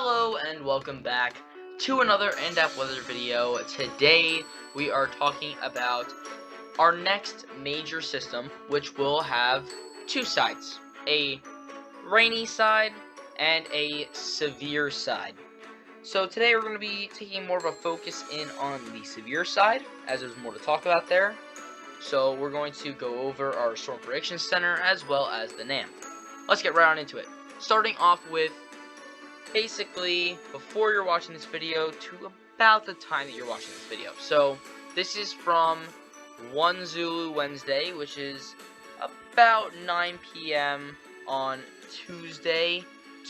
Hello and welcome back to another in-depth weather video. Today we are talking about our next major system, which will have two sides, a rainy side and a severe side. So today we're going to be taking more of a focus in on the severe side, as there's more to talk about there. So we're going to go over our Storm Prediction Center as well as the NAM. Let's get right on into it. Starting off with basically before you're watching this video to about the time that you're watching this video. So this is from 1 Zulu Wednesday, which is about 9 p.m. on Tuesday,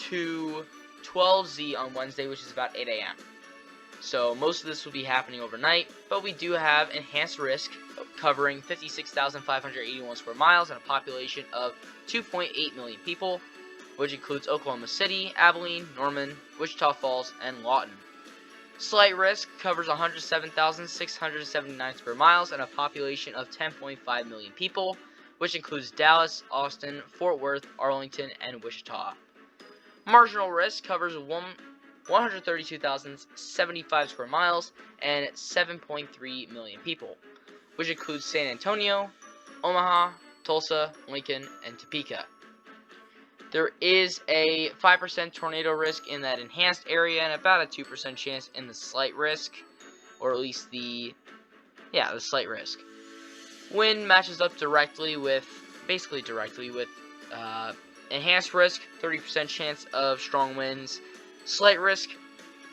to 12Z on Wednesday, which is about 8 a.m. So most of this will be happening overnight, but we do have enhanced risk covering 56,581 square miles and a population of 2.8 million people, which includes Oklahoma City, Abilene, Norman, Wichita Falls, and Lawton. Slight risk covers 107,679 square miles and a population of 10.5 million people, which includes Dallas, Austin, Fort Worth, Arlington, and Wichita. Marginal risk covers 132,075 square miles and 7.3 million people, which includes San Antonio, Omaha, Tulsa, Lincoln, and Topeka. There is a 5% tornado risk in that enhanced area and about a 2% chance in the slight risk, or at least the slight risk. Wind matches up basically directly with enhanced risk, 30% chance of strong winds, slight risk,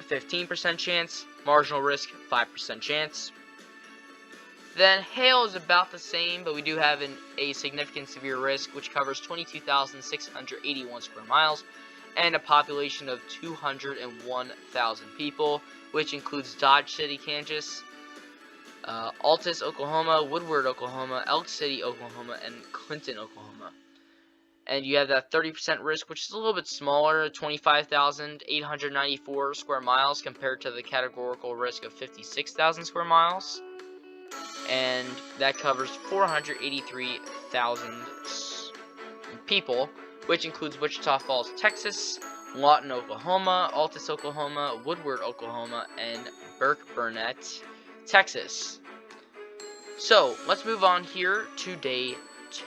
15% chance, marginal risk, 5% chance. Then hail is about the same, but we do have a significant severe risk, which covers 22,681 square miles and a population of 201,000 people, which includes Dodge City, Kansas, Altus, Oklahoma, Woodward, Oklahoma, Elk City, Oklahoma, and Clinton, Oklahoma. And you have that 30% risk, which is a little bit smaller, 25,894 square miles compared to the categorical risk of 56,000 square miles. And that covers 483,000 people, which includes Wichita Falls, Texas, Lawton, Oklahoma, Altus, Oklahoma, Woodward, Oklahoma, and Burke-Burnett, Texas. So, let's move on here to day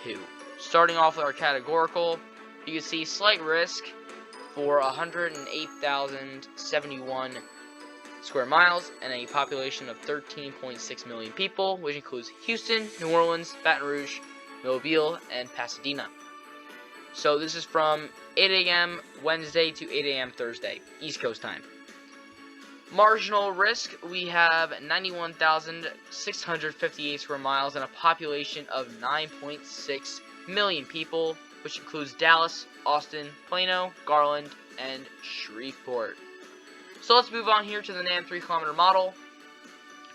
2. Starting off with our categorical, you can see slight risk for 108,071 square miles and a population of 13.6 million people, which includes Houston, New Orleans, Baton Rouge, Mobile, and Pasadena. So this is from 8 a.m. Wednesday to 8 a.m. Thursday, East Coast time. Marginal risk, we have 91,658 square miles and a population of 9.6 million people, which includes Dallas, Austin, Plano, Garland, and Shreveport. So let's move on here to the NAM 3-kilometer model.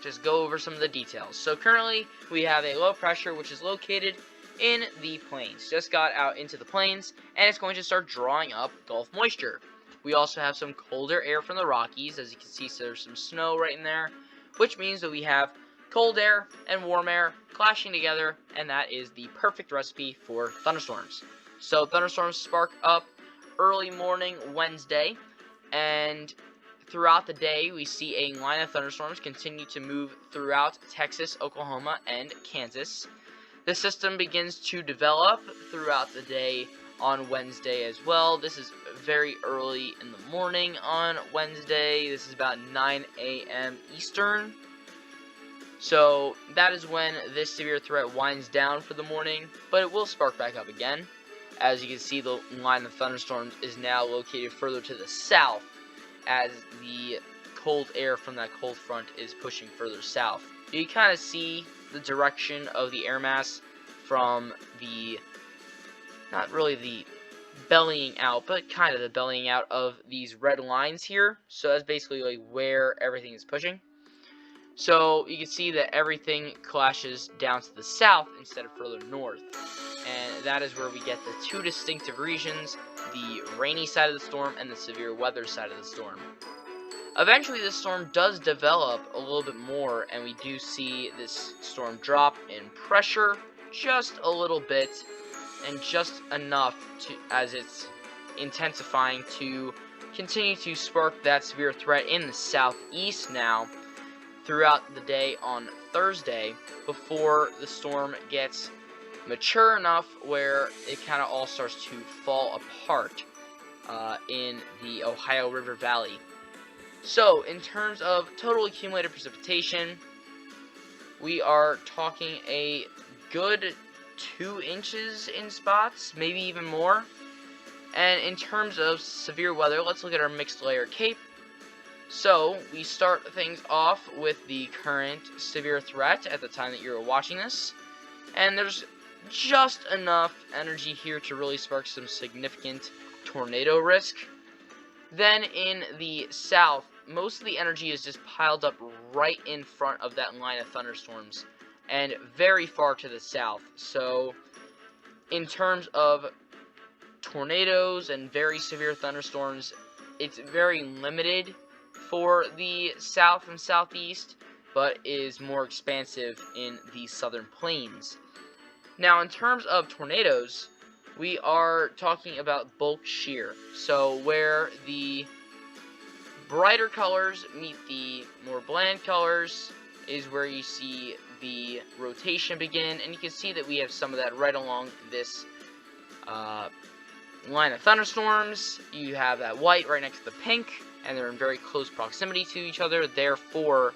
Just go over some of the details. So currently we have a low pressure which is located in the plains. Just got out into the plains and it's going to start drawing up Gulf moisture. We also have some colder air from the Rockies. As you can see, so there's some snow right in there, which means that we have cold air and warm air clashing together, and that is the perfect recipe for thunderstorms. So thunderstorms spark up early morning Wednesday, and throughout the day, we see a line of thunderstorms continue to move throughout Texas, Oklahoma, and Kansas. The system begins to develop throughout the day on Wednesday as well. This is very early in the morning on Wednesday. This is about 9 a.m. Eastern. So that is when this severe threat winds down for the morning, but it will spark back up again. As you can see, the line of thunderstorms is now located further to the south, as the cold air from that cold front is pushing further south. You kind of see the direction of the air mass from the, not really the bellying out, but kind of the bellying out of these red lines here. So that's basically like where everything is pushing. So you can see that everything clashes down to the south instead of further north. And that is where we get the two distinctive regions, the rainy side of the storm and the severe weather side of the storm. Eventually this storm does develop a little bit more, and we do see this storm drop in pressure just a little bit, and just enough to, as it's intensifying, to continue to spark that severe threat in the southeast now throughout the day on Thursday, before the storm gets mature enough where it kind of all starts to fall apart in the Ohio River Valley. So, in terms of total accumulated precipitation, we are talking a good 2 inches in spots, maybe even more. And in terms of severe weather, let's look at our mixed layer cape. So, we start things off with the current severe threat at the time that you're watching this. And there's just enough energy here to really spark some significant tornado risk. Then in the south, most of the energy is just piled up right in front of that line of thunderstorms and very far to the south. So in terms of tornadoes and very severe thunderstorms, it's very limited for the south and southeast, but is more expansive in the southern plains. Now, in terms of tornadoes, we are talking about bulk shear. So where the brighter colors meet the more bland colors is where you see the rotation begin, and you can see that we have some of that right along this line of thunderstorms. You have that white right next to the pink, and they're in very close proximity to each other. Therefore,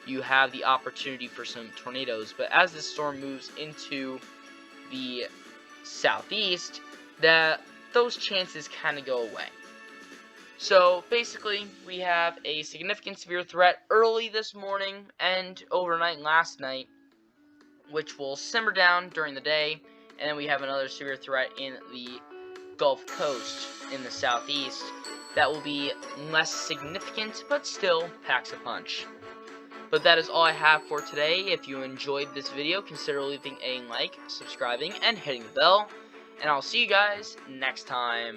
you have the opportunity for some tornadoes. But as this storm moves into the southeast, those chances kind of go away. So basically, we have a significant severe threat early this morning and overnight last night, which will simmer down during the day, and then we have another severe threat in the Gulf Coast in the southeast that will be less significant, but still packs a punch. But that is all I have for today. If you enjoyed this video, consider leaving a like, subscribing, and hitting the bell. And I'll see you guys next time.